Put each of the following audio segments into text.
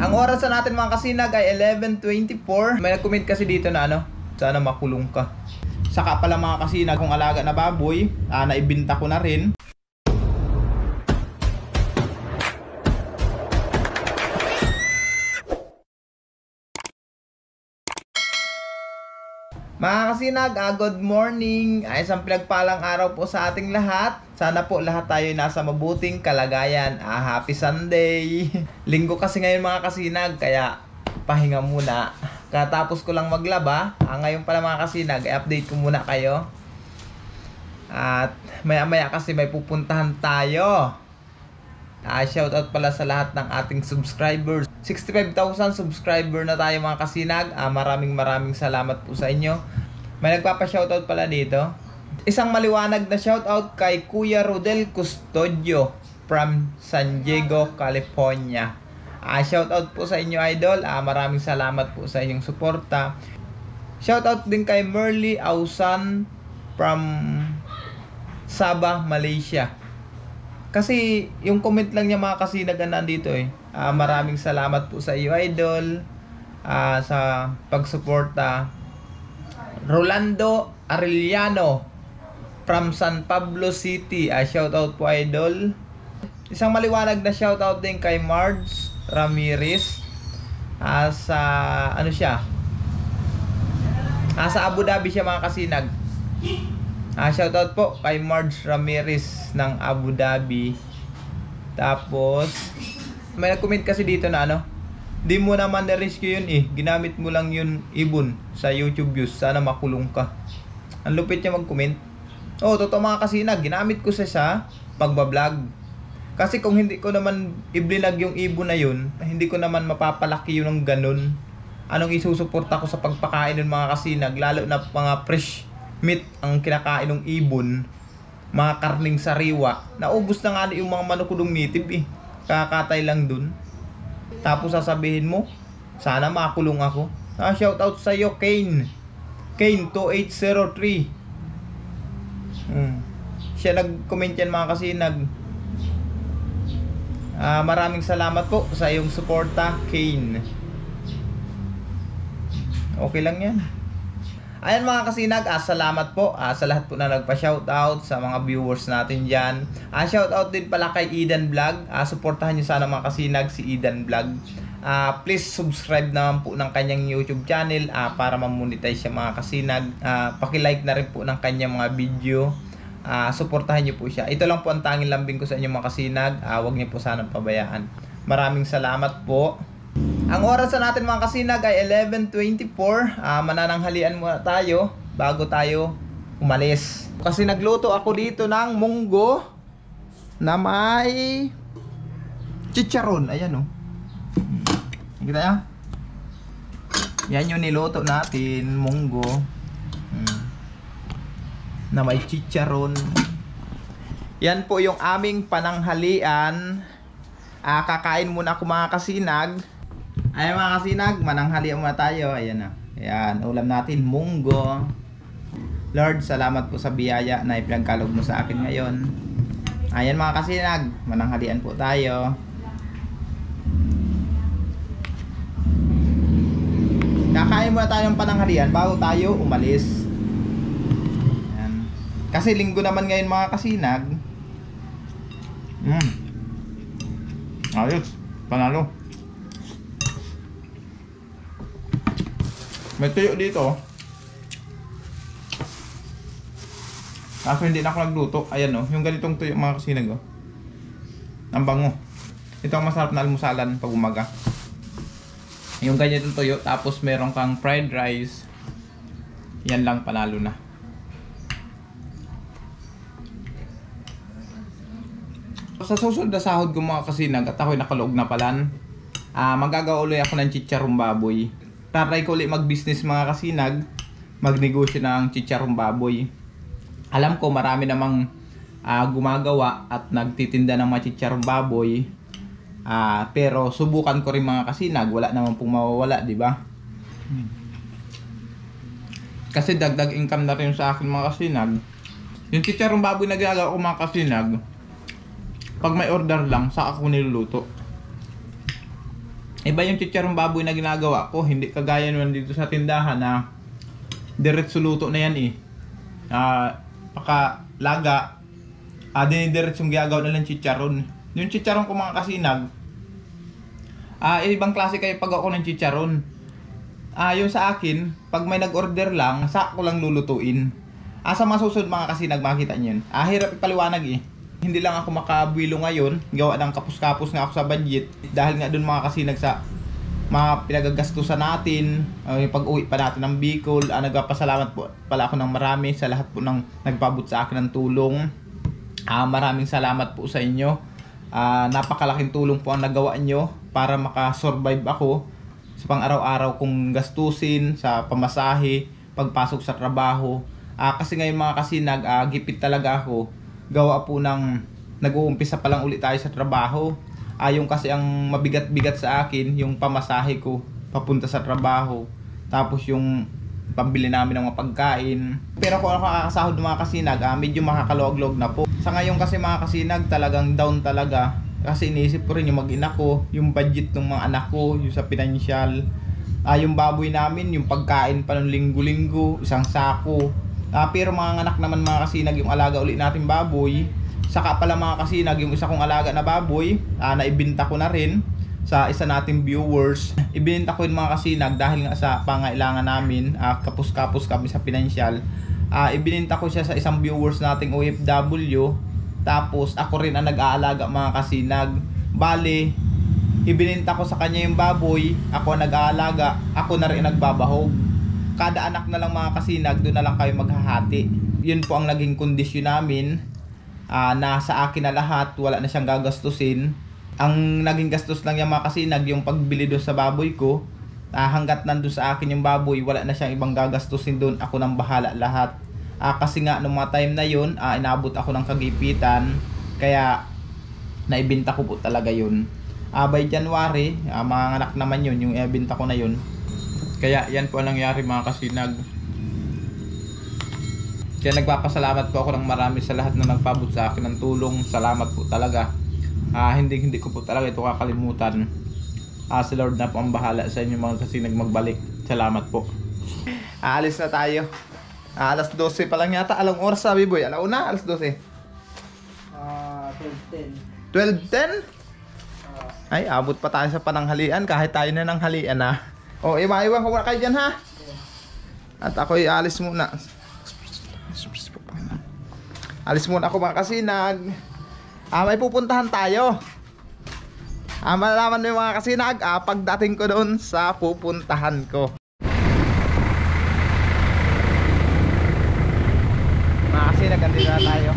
Ang oras na natin mga kasinag ay 11:24. May nag-comment kasi dito na sana makulong ka. Saka pala mga kasinag, kung alaga na baboy, naibinta ko na rin. Mga kasinag, good morning. Ay isang pinagpalang araw po sa ating lahat. Sana po lahat tayo nasa mabuting kalagayan. Happy Sunday. Linggo kasi ngayon mga kasinag, kaya pahinga muna. Katapos ko lang maglaba. Ngayon pala mga kasinag, i-update ko muna kayo. At maya-maya kasi may pupuntahan tayo. Shoutout pala sa lahat ng ating subscribers. 65,000 subscriber na tayo mga kasinag. Maraming salamat po sa inyo. May nagpapa-shoutout pala dito. Isang maliwanag na shoutout kay Kuya Rodel Custodio from San Diego, California. Shoutout po sa inyo idol. Maraming salamat po sa inyong suporta. Shoutout din kay Merly Ausan from Sabah, Malaysia. Kasi yung comment lang niya mga kasinag nandito maraming salamat po sa iyo idol sa pagsuporta. Rolando Arellano from San Pablo City. Shoutout po idol. Isang maliwanag na shoutout din kay Marge Ramirez sa sa Abu Dhabi siya mga kasinag. Shoutout po kay Marge Ramirez ng Abu Dhabi. Tapos may nag-comment kasi dito na di mo naman na-rescue yun ginamit mo lang yun ibon sa YouTube views, sana makulong ka. Ang lupit niya mag-comment. Totoo mga kasinag, ginamit ko sa pagbablog. Kasi kung hindi ko naman iblinag yung ibon na yun, hindi ko naman mapapalaki yun ng ganun. Anong isusuporta ko sa pagpakain ng mga kasinag, lalo na mga fresh meat ang kinakain ng ibon, mga karning sariwa. Naubos na nga yung mga manukudong native kakatay lang dun. Tapos sasabihin mo, sana makulong ako. Shoutout sa iyo Kane 2803. Siya nag-comment yan mga kasinag. Maraming salamat po sa iyong suporta Kane. Okay lang yan. Ayan mga kasinag, salamat po sa lahat po na nagpa-shoutout sa mga viewers natin dyan. Shoutout din pala kay Eden Vlog. Suportahan nyo sana mga kasinag si Eden Vlog. Please subscribe naman po ng kanyang YouTube channel para ma-monetize siya mga kasinag. Paki-like na rin po ng kanyang mga video. Suportahan nyo po siya. Ito lang po ang tanging lambing ko sa inyo mga kasinag. Huwag nyo po sanang pabayaan. Maraming salamat po. Ang oras na natin mga kasinag ay 11:24. Manananghalian muna tayo bago tayo umalis. Kasi nagluto ako dito ng munggo na may chicharon. Ayan Nakita nyo? Yan yung niluto natin, munggo na may chicharon. Yan po yung aming pananghalian. Kakain muna ako mga kasinag. Ayan mga kasinag, mananghalian muna tayo. Ayan Ayan, ulam natin, munggo. Lord, salamat po sa biyaya na ipinagkaloob mo sa akin ngayon. Ayan mga kasinag, mananghalian po tayo. Kakain muna tayo ng pananghalian bago tayo umalis. Ayan. Kasi linggo naman ngayon mga kasinag. Ayos, panalo. May tuyo dito. Kaso hindi na ako nagluto. Ayan yung ganitong tuyo mga kasinag ang bango. Ito ang masarap na almusalan pag umaga. Yung ganitong tuyo, tapos meron kang fried rice. Yan lang, panalo na. Sa susunod na sahod ko mga kasinag at ako'y nakaloob na palan, magagawa ulit ako ng chicharong baboy. Taray ko ulit mag-business mga kasinag, magnegosyo ng chicharong baboy. Alam ko marami namang gumagawa at nagtitinda ng mga chicharong baboy. Pero subukan ko rin mga kasinag, wala naman pong mawawala, di ba? Kasi dagdag income na rin sa akin mga kasinag. Yung chicharong baboy na ginagawa ko mga kasinag, pag may order lang, saka ako niluluto. Iba yung chicharong baboy na ginagawa ko, hindi kagaya naman dito sa tindahan na diretso luto na yan eh. Pakalaga, dinidiretso yung gagawa na lang chicharon. Yung chicharon ko mga kasinag, ibang klase kayo pag ako ng chicharon. Yung sa akin, pag may nag-order lang, sakto lang lulutuin. Sa mga susunod mga kasinag, makikita nyo yun. Hirap ipaliwanag eh. Hindi lang ako makabuelo ngayon, gawa ng kapos-kapos nga ako sa budget. Dahil nga dun mga kasinag sa mga pinagagastusan natin, pag-uwi pa natin ng Bicol. Nagpapasalamat po pala ako ng marami sa lahat po ng nagpabot sa akin ng tulong. Maraming salamat po sa inyo. Napakalaking tulong po ang nagawa nyo para makasurvive ako sa pang-araw-araw kong gastusin, sa pamasahe, pagpasok sa trabaho. Kasi ngayon mga kasinag, gipit talaga ako. Gawa po ng nag-uumpisa pa lang ulit tayo sa trabaho. Yung kasi ang mabigat-bigat sa akin, yung pamasahe ko papunta sa trabaho. Tapos yung pambili namin ng mga pagkain. Pero kung ako kakasahod ng mga kasinag, medyo makakaluwag-luwag na po. Sa ngayon kasi mga kasinag, talagang down talaga. Kasi iniisip ko rin yung mag-ina ko, yung budget ng mga anak ko, yung sa financial. Yung baboy namin, yung pagkain pa ng linggo-linggo, isang sako. Pero mga anak naman mga kasinag, yung alaga ulit natin baboy. Saka pala mga kasinag, yung isa kong alaga na baboy, naibinta ko na rin sa isa nating viewers. Ibinta ko yung mga kasinag dahil nga sa pangailangan namin, kapos-kapos kami sa financial. Ibininta ko siya sa isang viewers nating OFW. Tapos ako rin ang nag-aalaga mga kasinag. Bale, ibininta ko sa kanya yung baboy, ako ang nag-aalaga, ako na rin nagbabahog. Kada anak na lang mga kasinag, doon na lang kayo maghahati. Yun po ang naging kondisyon namin. Nasa akin na lahat, wala na siyang gagastusin. Ang naging gastos lang yung mga kasinag, yung pagbili doon sa baboy ko. Hanggat nandun sa akin yung baboy, wala na siyang ibang gagastusin doon, ako nang bahala lahat. Kasi nga nung mga time na yun, inabot ako ng kagipitan. Kaya naibinta ko po talaga yun. By January, mga anak naman yun, yung ibinta ko na yun. Kaya yan po ang nangyari mga kasinag. Kaya nagpapasalamat po ako ng marami sa lahat na nagpabot sa akin ng tulong. Salamat po talaga. Hindi ko po talaga ito kakalimutan. Si Lord na po ang bahala sa inyo mga kasinag magbalik. Salamat po. Aalis na tayo. Alas 12 pa lang yata. Alang oras sabi boy? Alauna? Alas 12? 12:10. 12:10? Ay, abot pa tayo sa pananghalian. Kahit tayo na ng halian na. Iwan ko muna kayo dyan ha. At ako'y alis muna. Alis muna ako mga kasinag. May pupuntahan tayo. Malalaman mo yung mga kasinag pagdating ko doon sa pupuntahan ko. Mga kasinag, andito na tayo.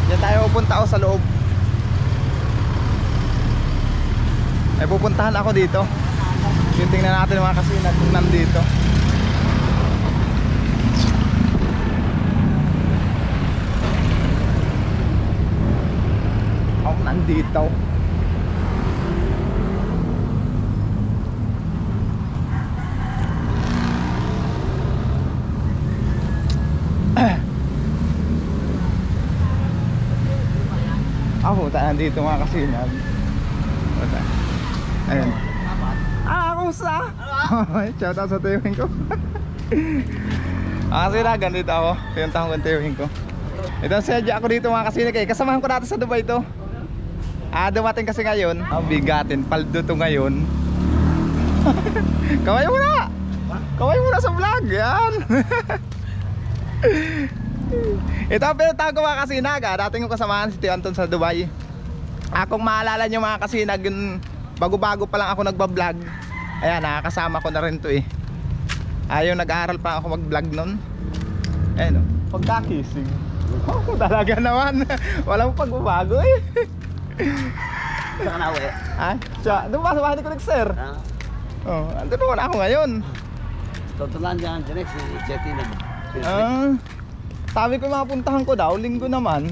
Diyan tayo pupunta sa loob. May pupuntahan ako dito. Tingnan natin mga kasinag kung nandito. Nandito. Puta, nandito mga kasinag. Puta. Ayun. Kumusta? Shout out sa tiyuhin ko. Kasinag, nandito ako. Pinuntahan ko ang tiyuhin ko. Ito sadya ako dito mga kasinag. Kasamahan ko dati sa Dubai ito. Dumating kasi ngayon. Bigatin, paldo to ngayon. Kaway muna! Kaway muna sa vlog, yan. Ito ang pinuntahan ko mga kasinag. Dating ko kasamahan si Tio Anton sa Dubai. Kung maalala nyo mga kasinag, bago-bago pa lang ako nagbablog. Ayan, nakakasama ko na rin to eh. Yung nag-aaral pa ako mag-vlog nun. Ayan o, pagkakising. Talaga naman. Walang pagbabago eh. Saan na uwi? Doon ba sa bahay ni Kulik Sir? Andun naman ako ngayon. Tutulan dyan, direct si Jetty na. Sabi ko mapuntahan ko daw, linggo naman.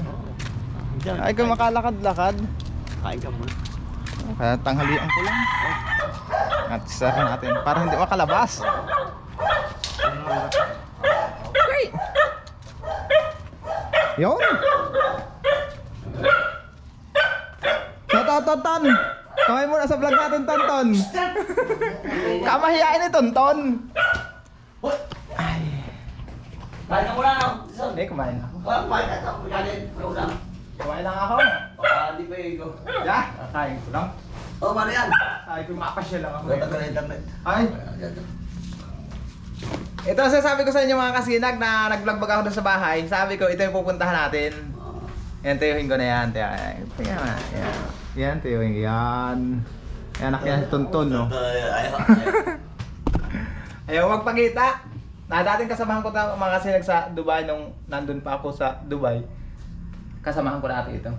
Ay ko makalakad-lakad. Kain ka muna. Kaya tanghalian ko lang. At sara natin para hindi makalabas. Okay. Yun. Ton. Kamay muna sa vlog natin, Tonton. Kamahiyain ni Tonton. Ay. Kain ka muna, no? Hindi, kumain ako. Kumain ka, kumain. Kumain lang ako. Di pa yung Yeah, kain ko lang. Oh, mano yan? Sabi ko, mapasya lang ako. Gata ka na internet. Ay, ito ang sasabi ko sa inyo mga kasinag na nag-vlog baga ako doon sa bahay. Sabi ko, ito yung pupuntahan natin. Yan, tuyuhin ko na yan. Yan, yan, tuyuhin ko yan. Yan, anak yan si Tonton, no? Ayaw magpakita. Dating kasamahan ko mga kasinag sa Dubai nung nandun pa ako sa Dubai. Kasamahan ko natin ito.